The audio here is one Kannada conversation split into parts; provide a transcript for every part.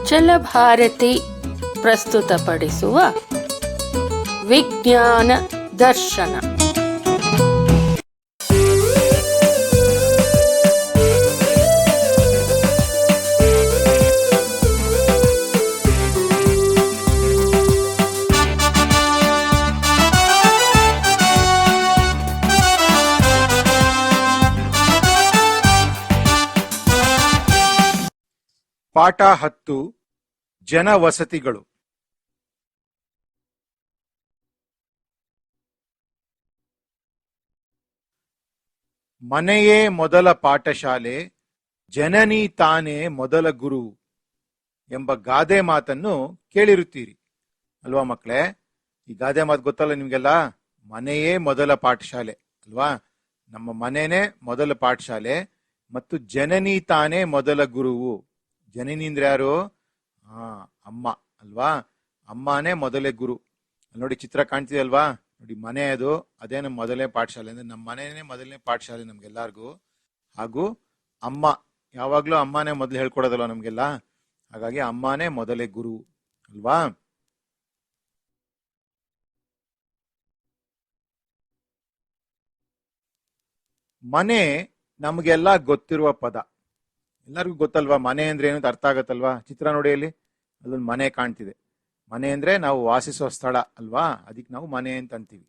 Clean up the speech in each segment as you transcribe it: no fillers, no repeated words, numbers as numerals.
ಚಲಭಾರತಿ ಪ್ರಸ್ತುತಪಡಿಸುವ ವಿಜ್ಞಾನ ದರ್ಶನ. ಪಾಠ 10 ಜನವಸತಿಗಳು. ಮನೆಯೇ ಮೊದಲ ಪಾಠಶಾಲೆ, ಜನನಿ ತಾನೇ ಮೊದಲ ಗುರು ಎಂಬ ಗಾದೆ ಮಾತನ್ನು ಕೇಳಿರುತ್ತೀರಿ ಅಲ್ವಾ ಮಕ್ಕಳೇ? ಈ ಗಾದೆ ಮಾತು ಗೊತ್ತಲ್ಲ ನಿಮ್ಗೆಲ್ಲ? ಮನೆಯೇ ಮೊದಲ ಪಾಠಶಾಲೆ ಅಲ್ವಾ? ನಮ್ಮ ಮನೆಯೇ ಮೊದಲ ಪಾಠಶಾಲೆ ಮತ್ತು ಜನನಿ ತಾನೇ ಮೊದಲ ಗುರುವು. ಜನನಿ ಅಂದ್ರೆ ಯಾರು? ಅಮ್ಮ ಅಲ್ವಾ? ಅಮ್ಮನೇ ಮೊದಲೇ ಗುರು. ನೋಡಿ ಚಿತ್ರ ಕಾಣ್ತಿದೆ ಅಲ್ವಾ? ನೋಡಿ ಮನೆ ಅದು, ಅದೇ ನಮ್ಮ ಮೊದಲನೇ ಪಾಠಶಾಲೆ. ಅಂದ್ರೆ ನಮ್ಮ ಮನೆಯೇ ಮೊದಲನೇ ಪಾಠಶಾಲೆ ನಮ್ಗೆಲ್ಲಾರ್ಗು. ಹಾಗೂ ಅಮ್ಮ ಯಾವಾಗ್ಲೂ ಅಮ್ಮನೇ ಮೊದಲು ಹೇಳ್ಕೊಡೋದಲ್ವ ನಮ್ಗೆಲ್ಲ, ಹಾಗಾಗಿ ಅಮ್ಮನೇ ಮೊದಲೇ ಗುರು ಅಲ್ವಾ? ಮನೆ ನಮ್ಗೆಲ್ಲ ಗೊತ್ತಿರುವ ಪದ, ಎಲ್ಲರಿಗೂ ಗೊತ್ತಲ್ವಾ ಮನೆ ಅಂದ್ರೆ ಏನು ಅರ್ಥ ಆಗತ್ತಲ್ವಾ? ಚಿತ್ರ ನೋಡಿ, ಅಲ್ಲಿ ಅಲ್ಲೊಂದು ಮನೆ ಕಾಣ್ತಿದೆ. ಮನೆ ಅಂದ್ರೆ ನಾವು ವಾಸಿಸುವ ಸ್ಥಳ ಅಲ್ವಾ? ಅದಕ್ಕೆ ನಾವು ಮನೆ ಅಂತ ಅಂತೀವಿ.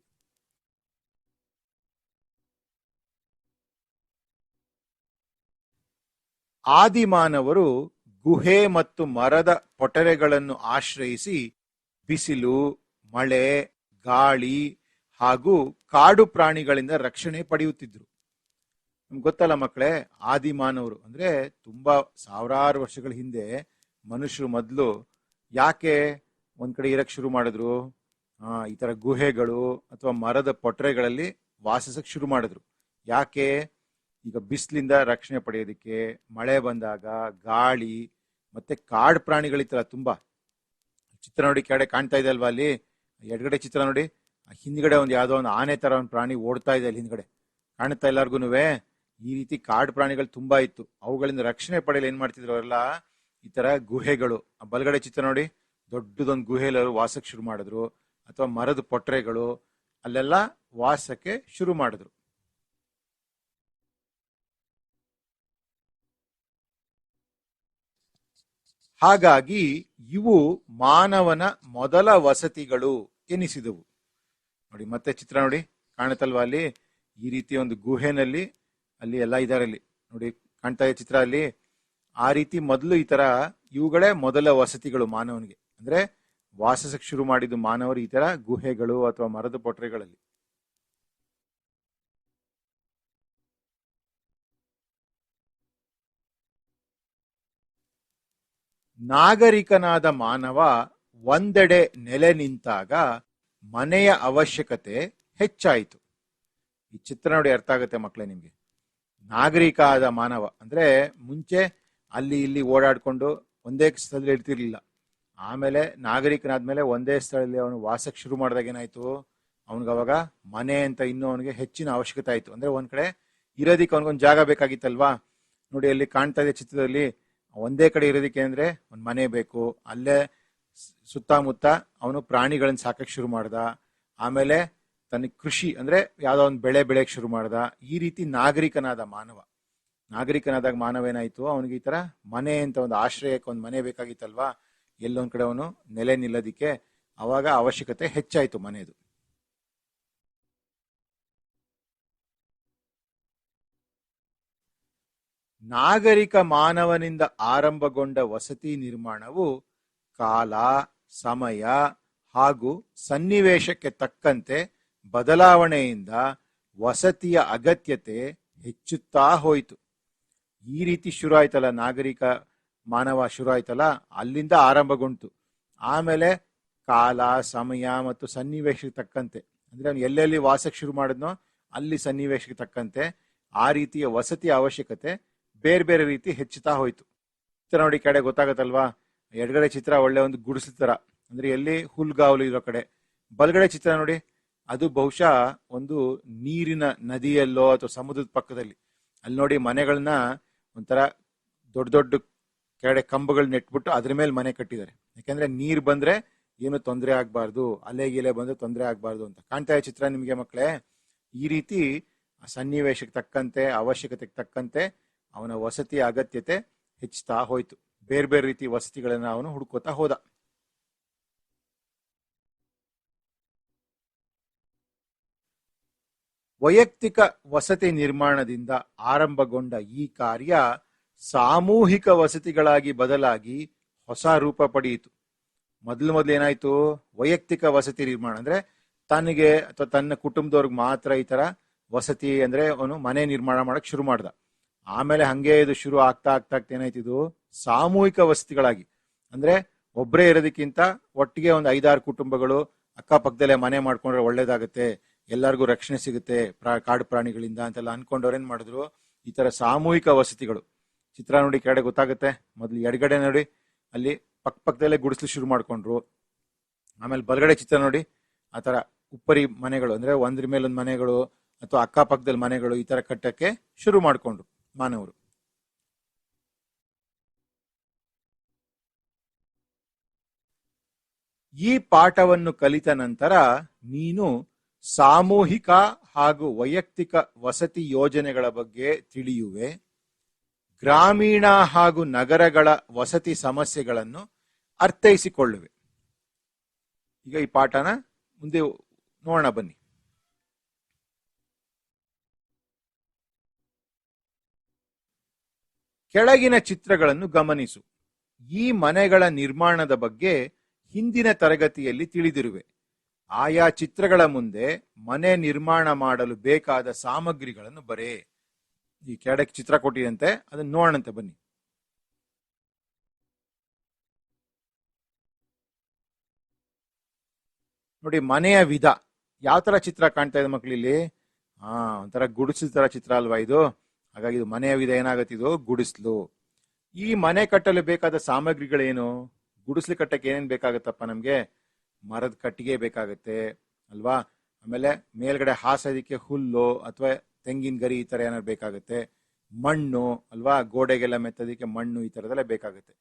ಆದಿಮಾನವರು ಗುಹೆ ಮತ್ತು ಮರದ ಪೊಟರೆಗಳನ್ನು ಆಶ್ರಯಿಸಿ ಬಿಸಿಲು, ಮಳೆ, ಗಾಳಿ ಹಾಗೂ ಕಾಡು ಪ್ರಾಣಿಗಳಿಂದ ರಕ್ಷಣೆ ಪಡೆಯುತ್ತಿದ್ರು. ನಿಮ್ಗೆ ಗೊತ್ತಲ್ಲ ಮಕ್ಕಳೇ, ಆದಿಮಾನವರು ಅಂದ್ರೆ ತುಂಬಾ ಸಾವಿರಾರು ವರ್ಷಗಳ ಹಿಂದೆ ಮನುಷ್ಯರು ಮೊದಲು ಯಾಕೆ ಒಂದ್ ಕಡೆ ಇರಕ್ ಶುರು ಮಾಡಿದ್ರು? ಈ ತರ ಗುಹೆಗಳು ಅಥವಾ ಮರದ ಪೊಟರೆಗಳಲ್ಲಿ ವಾಸಿಸಕ್ ಶುರು ಮಾಡಿದ್ರು. ಯಾಕೆ? ಈಗ ಬಿಸಿಲಿಂದ ರಕ್ಷಣೆ ಪಡೆಯೋದಕ್ಕೆ, ಮಳೆ ಬಂದಾಗ ಗಾಳಿ ಮತ್ತೆ ಕಾಡು ಪ್ರಾಣಿಗಳಿತ್ತಲ್ಲ ತುಂಬಾ. ಚಿತ್ರ ನೋಡಿ ಕೆಳಗಡೆ ಕಾಣ್ತಾ ಇದೆ ಅಲ್ವಾ? ಅಲ್ಲಿ ಎಡಗಡೆ ಚಿತ್ರ ನೋಡಿ, ಹಿಂದ್ಗಡೆ ಒಂದು ಯಾವ್ದೋ ಒಂದು ಆನೆ ತರ ಒಂದು ಪ್ರಾಣಿ ಓಡ್ತಾ ಇದೆ ಅಲ್ಲಿ ಹಿಂದ್ಗಡೆ, ಕಾಣುತ್ತಾ ಎಲ್ಲಾರ್ಗುನುವೆ? ಈ ರೀತಿ ಕಾಡು ಪ್ರಾಣಿಗಳು ತುಂಬಾ ಇತ್ತು. ಅವುಗಳಿಂದ ರಕ್ಷಣೆ ಪಡೆಯಲು ಏನ್ ಮಾಡ್ತಿದ್ರು ಅವರೆಲ್ಲ? ಈ ತರ ಗುಹೆಗಳು, ಬಲಗಡೆ ಚಿತ್ರ ನೋಡಿ, ದೊಡ್ಡದೊಂದು ಗುಹೆಯಲ್ಲಿ ವಾಸಕ್ಕೆ ಶುರು ಮಾಡಿದ್ರು. ಅಥವಾ ಮರದ ಪೊಟ್ರೆಗಳು, ಅಲ್ಲೆಲ್ಲ ವಾಸಕ್ಕೆ ಶುರು ಮಾಡಿದ್ರು. ಹಾಗಾಗಿ ಇವು ಮಾನವನ ಮೊದಲ ವಸತಿಗಳು ಎನಿಸಿದವು. ನೋಡಿ ಮತ್ತೆ ಚಿತ್ರ ನೋಡಿ, ಕಾಣುತ್ತಲ್ವಾ ಅಲ್ಲಿ? ಈ ರೀತಿ ಒಂದು ಗುಹೆನಲ್ಲಿ ಅಲ್ಲಿ ಎಲ್ಲ ಇದಾರೆ, ಅಲ್ಲಿ ನೋಡಿ ಕಾಣ್ತಾ ಇದೆ ಚಿತ್ರ ಅಲ್ಲಿ. ಆ ರೀತಿ ಮೊದಲು ಈ ತರ ಇವುಗಳೇ ಮೊದಲ ವಸತಿಗಳು ಮಾನವನಿಗೆ. ಅಂದ್ರೆ ವಾಸಿಸಕ್ಕೆ ಶುರು ಮಾಡಿದ್ದು ಮಾನವರು ಈ ತರ ಗುಹೆಗಳು ಅಥವಾ ಮರದ ಪೊಟರೆಗಳಲ್ಲಿ. ನಾಗರಿಕನಾದ ಮಾನವ ಒಂದೆಡೆ ನೆಲೆ ನಿಂತಾಗ ಮನೆಯ ಅವಶ್ಯಕತೆ ಹೆಚ್ಚಾಯಿತು. ಈ ಚಿತ್ರ ನೋಡಿ ಅರ್ಥ ಆಗುತ್ತೆ ಮಕ್ಕಳೇ ನಿಮ್ಗೆ. ನಾಗರಿಕ ಆದ ಮಾನವ ಅಂದ್ರೆ ಮುಂಚೆ ಅಲ್ಲಿ ಇಲ್ಲಿ ಓಡಾಡ್ಕೊಂಡು ಒಂದೇ ಸ್ಥಳದಲ್ಲಿ ಇರ್ತಿರ್ಲಿಲ್ಲ. ಆಮೇಲೆ ನಾಗರಿಕನಾದ್ಮೇಲೆ ಒಂದೇ ಸ್ಥಳದಲ್ಲಿ ಅವನು ವಾಸಕ್ಕೆ ಶುರು ಮಾಡಿದಾಗ ಏನಾಯ್ತು? ಅವನಿಗವಾಗ ಮನೆ ಅಂತ ಇನ್ನೂ ಅವನಿಗೆ ಹೆಚ್ಚಿನ ಅವಶ್ಯಕತೆ ಆಯ್ತು. ಅಂದ್ರೆ ಒಂದ್ ಕಡೆ ಇರೋದಿಕ್ಕೆ ಅವನಿಗೊಂದು ಜಾಗ ಬೇಕಾಗಿತ್ತಲ್ವಾ? ನೋಡಿ ಅಲ್ಲಿ ಕಾಣ್ತಾ ಇದೆ ಚಿತ್ರದಲ್ಲಿ, ಒಂದೇ ಕಡೆ ಇರೋದಿಕ್ಕೆ ಅಂದ್ರೆ ಒಂದ್ ಮನೆ ಬೇಕು. ಅಲ್ಲೇ ಸುತ್ತಮುತ್ತ ಅವನು ಪ್ರಾಣಿಗಳನ್ನ ಸಾಕಕ್ಕೆ ಶುರು ಮಾಡ್ದ. ಆಮೇಲೆ ತನ್ನ ಕೃಷಿ ಅಂದ್ರೆ ಯಾವ್ದೋ ಒಂದು ಬೆಳೆ ಬೆಳೆಯಕ್ಕೆ ಶುರು ಮಾಡ್ದ. ಈ ರೀತಿ ನಾಗರಿಕನಾದಾಗ ಮಾನವ ಏನಾಯ್ತು? ಅವನಿಗೆ ಈ ತರ ಮನೆ ಅಂತ ಒಂದು ಆಶ್ರಯಕ್ಕೆ ಒಂದು ಮನೆ ಬೇಕಾಗಿತ್ತಲ್ವಾ? ಎಲ್ಲೊಂದ್ ಕಡೆ ಅವನು ನೆಲೆ ನಿಲ್ಲೋದಿಕ್ಕೆ ಅವಾಗ ಅವಶ್ಯಕತೆ ಹೆಚ್ಚಾಯ್ತು ಮನೆಯದು. ನಾಗರಿಕ ಮಾನವನಿಂದ ಆರಂಭಗೊಂಡ ವಸತಿ ನಿರ್ಮಾಣವು ಕಾಲ, ಸಮಯ ಹಾಗೂ ಸನ್ನಿವೇಶಕ್ಕೆ ತಕ್ಕಂತೆ ಬದಲಾವಣೆಯಿಂದ ವಸತಿಯ ಅಗತ್ಯತೆ ಹೆಚ್ಚುತ್ತಾ ಹೋಯಿತು. ಈ ರೀತಿ ಶುರು ಆಯ್ತಲ್ಲ, ನಾಗರಿಕ ಮಾನವ ಶುರು ಆಯ್ತಲ್ಲ, ಅಲ್ಲಿಂದ ಆರಂಭಗೊಂಡು ಆಮೇಲೆ ಕಾಲ, ಸಮಯ ಮತ್ತು ಸನ್ನಿವೇಶಕ್ಕೆ ತಕ್ಕಂತೆ, ಅಂದ್ರೆ ಅವನು ಎಲ್ಲೆಲ್ಲಿ ವಾಸಕ್ಕೆ ಶುರು ಮಾಡಿದ್ನೋ ಅಲ್ಲಿ ಸನ್ನಿವೇಶಕ್ಕೆ ತಕ್ಕಂತೆ ಆ ರೀತಿಯ ವಸತಿಯ ಅವಶ್ಯಕತೆ ಬೇರೆ ಬೇರೆ ರೀತಿ ಹೆಚ್ಚುತ್ತಾ ಹೋಯ್ತು. ಚಿತ್ರ ನೋಡಿ ಕಡೆ ಗೊತ್ತಾಗತ್ತಲ್ವಾ? ಎಡಗಡೆ ಚಿತ್ರ ಒಳ್ಳೆ ಒಂದು ಗುಡಿಸಲು ತರ, ಅಂದ್ರೆ ಎಲ್ಲಿ ಹುಲ್ಗಾವಲು ಇರೋ ಕಡೆ. ಬಲಗಡೆ ಚಿತ್ರ ನೋಡಿ, ಅದು ಬಹುಶಃ ಒಂದು ನೀರಿನ ನದಿಯಲ್ಲೋ ಅಥವಾ ಸಮುದ್ರದ ಪಕ್ಕದಲ್ಲಿ. ಅಲ್ಲಿ ನೋಡಿ ಮನೆಗಳನ್ನ ಒಂಥರ ದೊಡ್ಡ ದೊಡ್ಡ ಕೆಳಗಡೆ ಕಂಬಗಳು ನೆಟ್ಬಿಟ್ಟು ಅದ್ರ ಮೇಲೆ ಮನೆ ಕಟ್ಟಿದ್ದಾರೆ. ಯಾಕೆಂದ್ರೆ ನೀರ್ ಬಂದ್ರೆ ಏನು ತೊಂದರೆ ಆಗ್ಬಾರ್ದು, ಅಲೆ ಗಿಲೆ ಬಂದ್ರೆ ತೊಂದರೆ ಆಗ್ಬಾರ್ದು ಅಂತ. ಕಾಣ್ತಾ ಇದೆ ಚಿತ್ರ ನಿಮ್ಗೆ ಮಕ್ಕಳೇ? ಈ ರೀತಿ ಸನ್ನಿವೇಶಕ್ಕೆ ತಕ್ಕಂತೆ, ಅವಶ್ಯಕತೆಗೆ ತಕ್ಕಂತೆ ಅವನ ವಸತಿ ಅಗತ್ಯತೆ ಹೆಚ್ಚುತ್ತಾ ಹೋಯ್ತು. ಬೇರೆ ಬೇರೆ ರೀತಿ ವಸತಿಗಳನ್ನ ಅವನು ಹುಡ್ಕೋತಾ ಹೋದ. ವೈಯಕ್ತಿಕ ವಸತಿ ನಿರ್ಮಾಣದಿಂದ ಆರಂಭಗೊಂಡ ಈ ಕಾರ್ಯ ಸಾಮೂಹಿಕ ವಸತಿಗಳಾಗಿ ಬದಲಾಗಿ ಹೊಸ ರೂಪ ಪಡೆಯಿತು. ಮೊದಲು ಏನಾಯ್ತು? ವೈಯಕ್ತಿಕ ವಸತಿ ನಿರ್ಮಾಣ ಅಂದ್ರೆ ತನಗೆ ಅಥವಾ ತನ್ನ ಕುಟುಂಬದವ್ರಿಗೆ ಮಾತ್ರ ಈ ತರ ವಸತಿ ಅಂದ್ರೆ ಅವನು ಮನೆ ನಿರ್ಮಾಣ ಮಾಡಕ್ ಶುರು ಮಾಡ್ದ. ಆಮೇಲೆ ಹಂಗೆ ಇದು ಶುರು ಆಗ್ತಾ ಆಗ್ತಾ ಆಗ್ತಾ ಏನಾಯ್ತು? ಇದು ಸಾಮೂಹಿಕ ವಸತಿಗಳಾಗಿ, ಅಂದ್ರೆ ಒಬ್ಬರೇ ಇರೋದಕ್ಕಿಂತ ಒಟ್ಟಿಗೆ ಒಂದು 5-6 ಕುಟುಂಬಗಳು ಅಕ್ಕಪಕ್ಕದಲ್ಲೇ ಮನೆ ಮಾಡ್ಕೊಂಡ್ರೆ ಒಳ್ಳೇದಾಗತ್ತೆ, ಎಲ್ಲರಿಗೂ ರಕ್ಷಣೆ ಸಿಗುತ್ತೆ ಕಾಡು ಪ್ರಾಣಿಗಳಿಂದ ಅಂತೆಲ್ಲ ಅನ್ಕೊಂಡವ್ರು ಏನ್ ಮಾಡಿದ್ರು, ಈ ತರ ಸಾಮೂಹಿಕ ವಸತಿಗಳು. ಚಿತ್ರ ನೋಡಿ ಕೆಳಗಡೆ ಗೊತ್ತಾಗುತ್ತೆ. ಮೊದಲು ಎಡಗಡೆ ನೋಡಿ, ಅಲ್ಲಿ ಪಕ್ಕದಲ್ಲೇ ಗುಡಿಸ್ಲು ಶುರು ಮಾಡ್ಕೊಂಡ್ರು. ಆಮೇಲೆ ಬಲಗಡೆ ಚಿತ್ರ ನೋಡಿ, ಆ ತರ ಉಪ್ಪರಿ ಮನೆಗಳು ಅಂದ್ರೆ ಒಂದ್ರ ಮೇಲೊಂದು ಮನೆಗಳು ಅಥವಾ ಅಕ್ಕಪಕ್ಕದಲ್ಲಿ ಮನೆಗಳು ಈ ತರ ಕಟ್ಟಕ್ಕೆ ಶುರು ಮಾಡ್ಕೊಂಡ್ರು ಮಾನವರು. ಈ ಪಾಠವನ್ನು ಕಲಿತ ನಂತರ ನೀನು ಸಾಮೂಹಿಕ ಹಾಗೂ ವೈಯಕ್ತಿಕ ವಸತಿ ಯೋಜನೆಗಳ ಬಗ್ಗೆ ತಿಳಿಯುವೆ. ಗ್ರಾಮೀಣ ಹಾಗೂ ನಗರಗಳ ವಸತಿ ಸಮಸ್ಯೆಗಳನ್ನು ಅರ್ಥೈಸಿಕೊಳ್ಳುವೆ. ಈಗ ಈ ಪಾಠನ ಮುಂದೆ ನೋಡೋಣ ಬನ್ನಿ. ಕೆಳಗಿನ ಚಿತ್ರಗಳನ್ನು ಗಮನಿಸು. ಈ ಮನೆಗಳ ನಿರ್ಮಾಣದ ಬಗ್ಗೆ ಹಿಂದಿನ ತರಗತಿಯಲ್ಲಿ ತಿಳಿದಿರುವೆ. ಆಯಾ ಚಿತ್ರಗಳ ಮುಂದೆ ಮನೆ ನಿರ್ಮಾಣ ಮಾಡಲು ಬೇಕಾದ ಸಾಮಗ್ರಿಗಳನ್ನು ಬರೆ. ಈ ಕೆಳಗೆ ಚಿತ್ರ ಕೊಟ್ಟಿದಂತೆ ಅದನ್ನ ನೋಡೋಣಂತೆ ಬನ್ನಿ. ನೋಡಿ, ಮನೆಯ ವಿಧ ಯಾವ ತರ ಚಿತ್ರ ಕಾಣ್ತಾ ಇದೆ ಮಕ್ಕಳಿಲ್ಲಿ? ಒಂಥರ ಗುಡಿಸಲು ತರ ಚಿತ್ರ ಅಲ್ವಾ ಇದು? ಹಾಗಾಗಿ ಇದು ಮನೆಯ ವಿಧ ಏನಾಗತ್ತೆ? ಇದು ಗುಡಿಸ್ಲು. ಈ ಮನೆ ಕಟ್ಟಲು ಬೇಕಾದ ಸಾಮಗ್ರಿಗಳೇನು? ಗುಡಿಸ್ಲು ಕಟ್ಟಕ್ಕೆ ಏನೇನ್ ಬೇಕಾಗತ್ತಪ್ಪ ನಮ್ಗೆ? ಮರದ ಕಟ್ಟಿಗೆ ಬೇಕಾಗತ್ತೆ ಅಲ್ವಾ? ಆಮೇಲೆ ಮೇಲ್ಗಡೆ ಹಾಸೋದಿಕ್ಕೆ ಹುಲ್ಲು ಅಥವಾ ತೆಂಗಿನ ಗರಿ ಈ ತರ ಏನಾದ್ರು ಬೇಕಾಗತ್ತೆ. ಮಣ್ಣು ಅಲ್ವಾ? ಗೋಡೆಗೆಲ್ಲ ಮೆತ್ತೋದಿಕ್ಕೆ ಮಣ್ಣು ಈ ತರದೆಲ್ಲ ಬೇಕಾಗತ್ತೆ.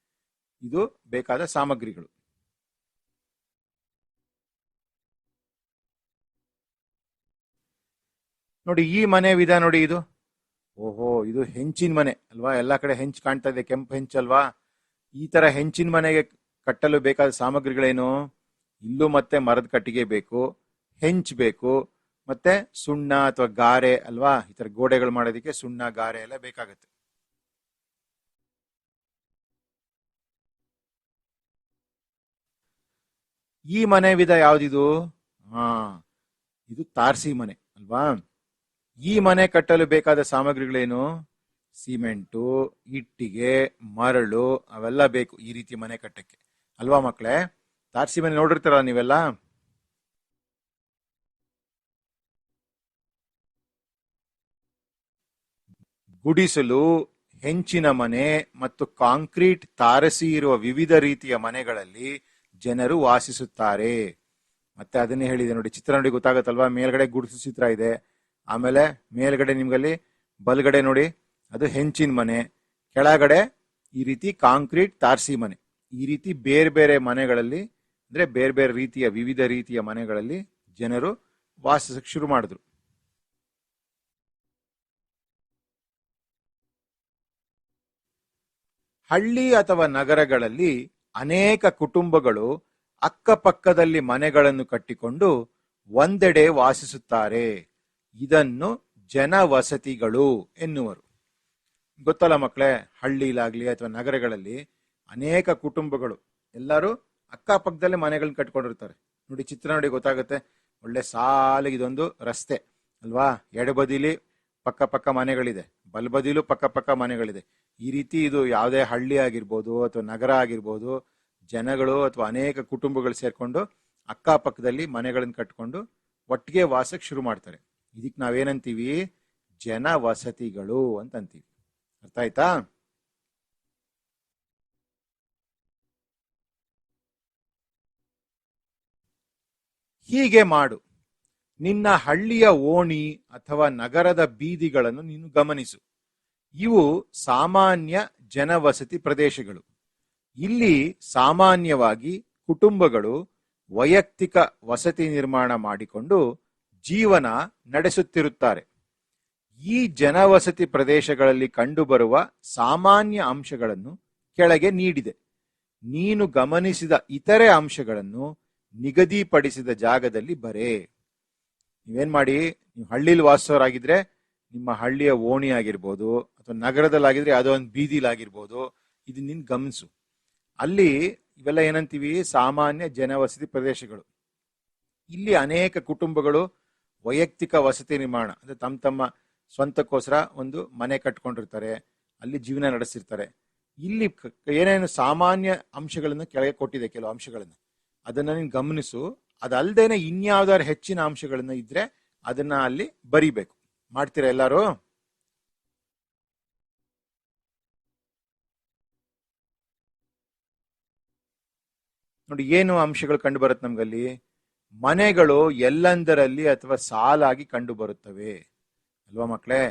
ಇದು ಬೇಕಾದ ಸಾಮಗ್ರಿಗಳು. ನೋಡಿ, ಈ ಮನೆ ವಿಧ ನೋಡಿ ಇದು. ಓಹೋ, ಇದು ಹೆಂಚಿನ ಮನೆ ಅಲ್ವಾ? ಎಲ್ಲಾ ಕಡೆ ಹೆಂಚು ಕಾಣ್ತಾ ಇದೆ, ಕೆಂಪು ಹೆಂಚಲ್ವಾ? ಈ ತರ ಹೆಂಚಿನ ಮನೆಗೆ ಕಟ್ಟಲು ಬೇಕಾದ ಸಾಮಗ್ರಿಗಳೇನು? ಇಲ್ಲೂ ಮತ್ತೆ ಮರದ ಕಟ್ಟಿಗೆ ಬೇಕು, ಹೆಂಚು ಬೇಕು, ಮತ್ತೆ ಸುಣ್ಣ ಅಥವಾ ಗಾರೆ ಅಲ್ವಾ? ಈ ತರ ಗೋಡೆಗಳು ಮಾಡೋದಕ್ಕೆ ಸುಣ್ಣ ಗಾರೆ ಎಲ್ಲ ಬೇಕಾಗತ್ತೆ. ಈ ಮನೆ ವಿಧ ಯಾವ್ದಿದು? ಇದು ತಾರಸಿ ಮನೆ ಅಲ್ವಾ? ಈ ಮನೆ ಕಟ್ಟಲು ಬೇಕಾದ ಸಾಮಗ್ರಿಗಳೇನು? ಸಿಮೆಂಟು, ಇಟ್ಟಿಗೆ, ಮರಳು ಅವೆಲ್ಲ ಬೇಕು ಈ ರೀತಿ ಮನೆ ಕಟ್ಟಕ್ಕೆ ಅಲ್ವಾ ಮಕ್ಕಳೇ? ತಾರಸಿ ಮನೆ ನೋಡಿರ್ತಾರ ನೀವೆಲ್ಲ? ಗುಡಿಸಲು, ಹೆಂಚಿನ ಮನೆ ಮತ್ತು ಕಾಂಕ್ರೀಟ್ ತಾರಸಿ ಇರುವ ವಿವಿಧ ರೀತಿಯ ಮನೆಗಳಲ್ಲಿ ಜನರು ವಾಸಿಸುತ್ತಾರೆ. ಮತ್ತೆ ಅದನ್ನೇ ಹೇಳಿದೆ ನೋಡಿ, ಚಿತ್ರ ನೋಡಿ ಗೊತ್ತಾಗತ್ತಲ್ವಾ? ಮೇಲ್ಗಡೆ ಗುಡಿಸು ಚಿತ್ರ ಇದೆ, ಆಮೇಲೆ ಮೇಲ್ಗಡೆ ನಿಮ್ಗಲ್ಲಿ ಬಲ್ಗಡೆ ನೋಡಿ ಅದು ಹೆಂಚಿನ ಮನೆ, ಕೆಳಗಡೆ ಈ ರೀತಿ ಕಾಂಕ್ರೀಟ್ ತಾರಸಿ ಮನೆ. ಈ ರೀತಿ ಬೇರೆ ಬೇರೆ ಮನೆಗಳಲ್ಲಿ ಅಂದ್ರೆ ಬೇರೆ ಬೇರೆ ರೀತಿಯ ವಿವಿಧ ರೀತಿಯ ಮನೆಗಳಲ್ಲಿ ಜನರು ವಾಸಿಸಕ್ಕೆ ಶುರು ಮಾಡಿದ್ರು. ಹಳ್ಳಿ ಅಥವಾ ನಗರಗಳಲ್ಲಿ ಅನೇಕ ಕುಟುಂಬಗಳು ಅಕ್ಕಪಕ್ಕದಲ್ಲಿ ಮನೆಗಳನ್ನು ಕಟ್ಟಿಕೊಂಡು ಒಂದೆಡೆ ವಾಸಿಸುತ್ತಾರೆ. ಇದನ್ನು ಜನವಸತಿಗಳು ಎನ್ನುವರು. ಗೊತ್ತಲ್ಲ ಮಕ್ಕಳೇ, ಹಳ್ಳಿಲಾಗ್ಲಿ ಅಥವಾ ನಗರಗಳಲ್ಲಿ ಅನೇಕ ಕುಟುಂಬಗಳು ಎಲ್ಲರೂ ಅಕ್ಕಪಕ್ಕದಲ್ಲೇ ಮನೆಗಳನ್ನ ಕಟ್ಕೊಂಡಿರ್ತಾರೆ. ನೋಡಿ, ಚಿತ್ರ ನೋಡಿ ಗೊತ್ತಾಗುತ್ತೆ. ಒಳ್ಳೆ ಸಾಲಿಗೆ ಇದೊಂದು ರಸ್ತೆ ಅಲ್ವಾ? ಎಡಬದಿಲಿ ಪಕ್ಕ ಪಕ್ಕ ಮನೆಗಳಿದೆ, ಬಲಬದಿಲೂ ಪಕ್ಕ ಪಕ್ಕ ಮನೆಗಳಿದೆ. ಈ ರೀತಿ ಇದು ಯಾವುದೇ ಹಳ್ಳಿ ಆಗಿರ್ಬೋದು ಅಥವಾ ನಗರ ಆಗಿರ್ಬೋದು, ಜನಗಳು ಅಥವಾ ಅನೇಕ ಕುಟುಂಬಗಳು ಸೇರ್ಕೊಂಡು ಅಕ್ಕಪಕ್ಕದಲ್ಲಿ ಮನೆಗಳನ್ನ ಕಟ್ಕೊಂಡು ಒಟ್ಟಿಗೆ ವಾಸಕ್ಕೆ ಶುರು ಮಾಡ್ತಾರೆ. ಇದಕ್ಕೆ ನಾವೇನಂತೀವಿ? ಜನವಸತಿಗಳು ಅಂತ ಅಂತೀವಿ. ಅರ್ಥ ಆಯ್ತಾ? ಹೀಗೆ ಮಾಡು. ನಿನ್ನ ಹಳ್ಳಿಯ ಓಣಿ ಅಥವಾ ನಗರದ ಬೀದಿಗಳನ್ನು ನೀನು ಗಮನಿಸು. ಇವು ಸಾಮಾನ್ಯ ಜನವಸತಿ ಪ್ರದೇಶಗಳು. ಇಲ್ಲಿ ಸಾಮಾನ್ಯವಾಗಿ ಕುಟುಂಬಗಳು ವೈಯಕ್ತಿಕ ವಸತಿ ನಿರ್ಮಾಣ ಮಾಡಿಕೊಂಡು ಜೀವನ ನಡೆಸುತ್ತಿರುತ್ತಾರೆ. ಈ ಜನವಸತಿ ಪ್ರದೇಶಗಳಲ್ಲಿ ಕಂಡುಬರುವ ಸಾಮಾನ್ಯ ಅಂಶಗಳನ್ನು ಕೆಳಗೆ ನೀಡಿದೆ. ನೀನು ಗಮನಿಸಿದ ಇತರೆ ಅಂಶಗಳನ್ನು ನಿಗದಿಪಡಿಸಿದ ಜಾಗದಲ್ಲಿ ಬರೆ. ನೀವೇನ್ ಮಾಡಿ, ನೀವು ಹಳ್ಳಿಲಿ ವಾಸವರಾಗಿದ್ರೆ ನಿಮ್ಮ ಹಳ್ಳಿಯ ಓಣಿ ಆಗಿರ್ಬೋದು, ಅಥವಾ ನಗರದಲ್ಲಾಗಿದ್ರೆ ಯಾವುದೋ ಒಂದು ಬೀದಿಲಾಗಿರ್ಬೋದು, ಇದು ನೀನ್ ಗಮನಿಸು. ಅಲ್ಲಿ ಇವೆಲ್ಲ ಏನಂತೀವಿ, ಸಾಮಾನ್ಯ ಜನವಸತಿ ಪ್ರದೇಶಗಳು. ಇಲ್ಲಿ ಅನೇಕ ಕುಟುಂಬಗಳು ವೈಯಕ್ತಿಕ ವಸತಿ ನಿರ್ಮಾಣ ಅಂದ್ರೆ ತಮ್ಮ ಸ್ವಂತಕ್ಕೋಸ್ಕರ ಒಂದು ಮನೆ ಕಟ್ಕೊಂಡಿರ್ತಾರೆ, ಅಲ್ಲಿ ಜೀವನ ನಡೆಸಿರ್ತಾರೆ. ಇಲ್ಲಿ ಏನೇನು ಸಾಮಾನ್ಯ ಅಂಶಗಳನ್ನು ಕೆಳಗೆ ಕೊಟ್ಟಿದೆ, ಕೆಲವು ಅಂಶಗಳನ್ನು ಅದನ್ನ ನೀನು ಗಮನಿಸು. ಅದಲ್ದೇನೆ ಇನ್ಯಾವ್ದಾರು ಹೆಚ್ಚಿನ ಅಂಶಗಳನ್ನ ಇದ್ರೆ ಅದನ್ನ ಅಲ್ಲಿ ಬರಿಬೇಕು. ಮಾಡ್ತೀರಾ ಎಲ್ಲಾರು? ನೋಡಿ, ಏನು ಅಂಶಗಳು ಕಂಡು ಬರುತ್ತೆ ನಮ್ಗಲ್ಲಿ. ಮನೆಗಳು ಎಲ್ಲಂದರಲ್ಲಿ ಅಥವಾ ಸಾಲಾಗಿ ಕಂಡು ಬರುತ್ತವೆ ಅಲ್ವಾ ಮಕ್ಕಳೇ?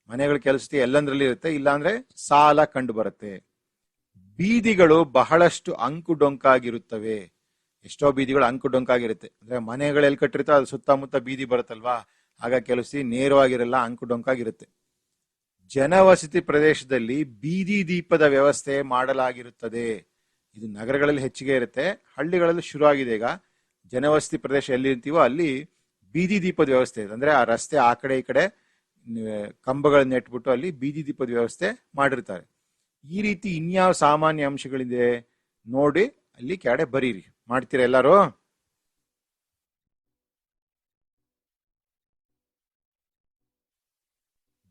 ಮನೆಗಳು ಕೆಲಸ ಎಲ್ಲಂದ್ರಲ್ಲಿ ಇರುತ್ತೆ, ಇಲ್ಲಾಂದ್ರೆ ಸಾಲ ಕಂಡು ಬರುತ್ತೆ. ಬೀದಿಗಳು ಬಹಳಷ್ಟು ಅಂಕುಡೊಂಕಾಗಿರುತ್ತವೆ. ಎಷ್ಟೋ ಬೀದಿಗಳು ಅಂಕುಡೊಂಕಾಗಿರುತ್ತೆ, ಅಂದ್ರೆ ಮನೆಗಳು ಎಲ್ಲಿ ಕಟ್ಟಿರುತ್ತೆ ಅದು ಸುತ್ತಮುತ್ತ ಬೀದಿ ಬರುತ್ತಲ್ವಾ, ಆಗ ಕೆಲಸ ನೇರವಾಗಿರಲ್ಲ, ಅಂಕುಡೊಂಕಾಗಿರುತ್ತೆ. ಜನವಸತಿ ಪ್ರದೇಶದಲ್ಲಿ ಬೀದಿ ದೀಪದ ವ್ಯವಸ್ಥೆ ಮಾಡಲಾಗಿರುತ್ತದೆ. ಇದು ನಗರಗಳಲ್ಲಿ ಹೆಚ್ಚಿಗೆ ಇರುತ್ತೆ, ಹಳ್ಳಿಗಳಲ್ಲಿ ಶುರು ಆಗಿದೆ ಈಗ. ಜನವಸತಿ ಪ್ರದೇಶ ಎಲ್ಲಿ ಇರ್ತೀವೋ ಅಲ್ಲಿ ಬೀದಿ ದೀಪದ ವ್ಯವಸ್ಥೆ ಇದೆ. ಅಂದ್ರೆ ಆ ರಸ್ತೆ ಆ ಕಡೆ ಈ ಕಡೆ ಕಂಬಗಳನ್ನ ನೆಟ್ಬಿಟ್ಟು ಅಲ್ಲಿ ಬೀದಿ ದೀಪದ ವ್ಯವಸ್ಥೆ ಮಾಡಿರ್ತಾರೆ. ಈ ರೀತಿ ಇನ್ಯಾವ ಸಾಮಾನ್ಯ ಅಂಶಗಳಿದೆ ನೋಡಿ ಅಲ್ಲಿ ಕೆಳಗಡೆ ಬರೀರಿ. ಮಾಡ್ತೀರಾ ಎಲ್ಲಾರು?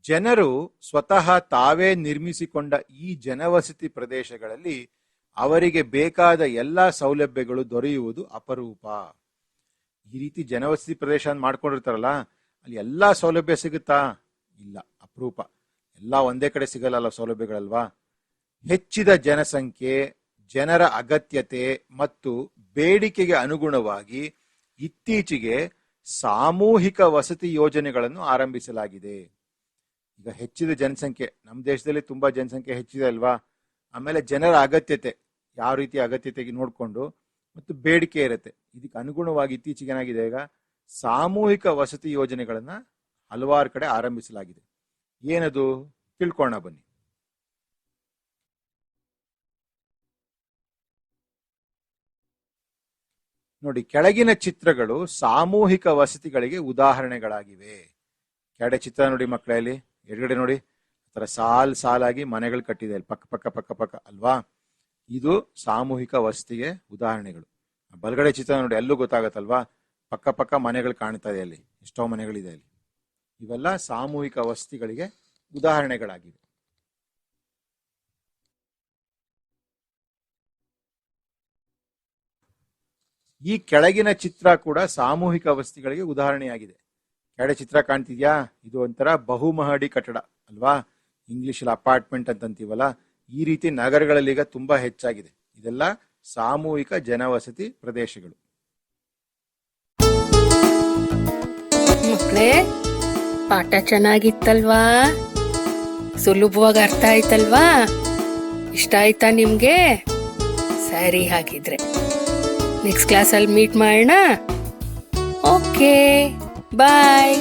ಜನರು ಸ್ವತಃ ತಾವೇ ನಿರ್ಮಿಸಿಕೊಂಡ ಈ ಜನವಸತಿ ಪ್ರದೇಶಗಳಲ್ಲಿ ಅವರಿಗೆ ಬೇಕಾದ ಎಲ್ಲಾ ಸೌಲಭ್ಯಗಳು ದೊರೆಯುವುದು ಅಪರೂಪ. ಈ ರೀತಿ ಜನವಸತಿ ಪ್ರದೇಶ ಮಾಡ್ಕೊಂಡಿರ್ತಾರಲ್ಲ, ಅಲ್ಲಿ ಎಲ್ಲಾ ಸೌಲಭ್ಯ ಸಿಗುತ್ತಾ? ಇಲ್ಲ, ಅಪರೂಪ. ಎಲ್ಲ ಒಂದೇ ಕಡೆ ಸಿಗಲ್ಲ ಸೌಲಭ್ಯಗಳಲ್ವಾ. ಹೆಚ್ಚಿದ ಜನಸಂಖ್ಯೆ, ಜನರ ಅಗತ್ಯತೆ ಮತ್ತು ಬೇಡಿಕೆಗೆ ಅನುಗುಣವಾಗಿ ಇತ್ತೀಚೆಗೆ ಸಾಮೂಹಿಕ ವಸತಿ ಯೋಜನೆಗಳನ್ನು ಆರಂಭಿಸಲಾಗಿದೆ. ಈಗ ಹೆಚ್ಚಿದ ಜನಸಂಖ್ಯೆ, ನಮ್ಮ ದೇಶದಲ್ಲಿ ತುಂಬಾ ಜನಸಂಖ್ಯೆ ಹೆಚ್ಚಿದೆ ಅಲ್ವಾ. ಆಮೇಲೆ ಜನರ ಅಗತ್ಯತೆ, ಯಾವ ರೀತಿ ಅಗತ್ಯತೆಗೆ ನೋಡಿಕೊಂಡು ಮತ್ತು ಬೇಡಿಕೆ ಇರುತ್ತೆ, ಇದಕ್ಕೆ ಅನುಗುಣವಾಗಿ ಇತ್ತೀಚೆಗೆ ಏನಾಗಿದೆ, ಈಗ ಸಾಮೂಹಿಕ ವಸತಿ ಯೋಜನೆಗಳನ್ನ ಹಲವಾರು ಕಡೆ ಆರಂಭಿಸಲಾಗಿದೆ. ಏನದು ತಿಳ್ಕೊಳ್ಳೋಣ ಬನ್ನಿ. ನೋಡಿ, ಕೆಳಗಿನ ಚಿತ್ರಗಳು ಸಾಮೂಹಿಕ ವಸತಿಗಳಿಗೆ ಉದಾಹರಣೆಗಳಾಗಿವೆ. ಕೆಳಗಡೆ ಚಿತ್ರ ನೋಡಿ ಮಕ್ಕಳಲ್ಲಿ, ಎಡಗಡೆ ನೋಡಿ, ಆತರ ಸಾಲಾಗಿ ಮನೆಗಳು ಕಟ್ಟಿದೆ ಅಲ್ಲಿ ಪಕ್ಕ ಪಕ್ಕ ಪಕ್ಕ ಪಕ್ಕ ಅಲ್ವಾ. ಇದು ಸಾಮೂಹಿಕ ವಸತಿಗೆ ಉದಾಹರಣೆಗಳು. ಬಲಗಡೆ ಚಿತ್ರ ನೋಡಿ, ಅಲ್ಲೂ ಗೊತ್ತಾಗತ್ತಲ್ವಾ, ಪಕ್ಕ ಪಕ್ಕ ಮನೆಗಳು ಕಾಣ್ತಾ ಇದೆ, ಅಲ್ಲಿ ಎಷ್ಟೋ ಮನೆಗಳಿದೆ ಅಲ್ಲಿ. ಇವೆಲ್ಲ ಸಾಮೂಹಿಕ ವಸತಿಗಳಿಗೆ ಉದಾಹರಣೆಗಳಾಗಿವೆ. ಈ ಕೆಳಗಿನ ಚಿತ್ರ ಕೂಡ ಸಾಮೂಹಿಕ ವಸತಿಗಳಿಗೆ ಉದಾಹರಣೆಯಾಗಿದೆ. ಕೆಳಗಡೆ ಚಿತ್ರ ಕಾಣ್ತಿದ್ಯಾ? ಇದು ಒಂಥರ ಬಹುಮಹಡಿ ಕಟ್ಟಡ ಅಲ್ವಾ, ಇಂಗ್ಲಿಷ್ ಅಪಾರ್ಟ್ಮೆಂಟ್ ಅಂತಂತೀವಲ್ಲ. ಈ ರೀತಿ ನಗರಗಳಲ್ಲಿ ಈಗ ತುಂಬಾ ಹೆಚ್ಚಾಗಿದೆ. ಇದೆಲ್ಲ ಸಾಮೂಹಿಕ ಜನವಸತಿ ಪ್ರದೇಶಗಳು. ಮಕ್ಕಳೇ, ಪಾಠ ಚೆನ್ನಾಗಿತ್ತಲ್ವಾ? ಸುಲಭವಾಗಿ ಅರ್ಥ ಆಯ್ತಲ್ವಾ? ಇಷ್ಟ ಆಯ್ತಾ ನಿಮ್ಗೆ? ಸರಿ, ಹಾಗಿದ್ರೆ ನೆಕ್ಸ್ಟ್ ಕ್ಲಾಸಲ್ಲಿ ಮೀಟ್ ಮಾಡೋಣ. ಓಕೆ, ಬಾಯ್.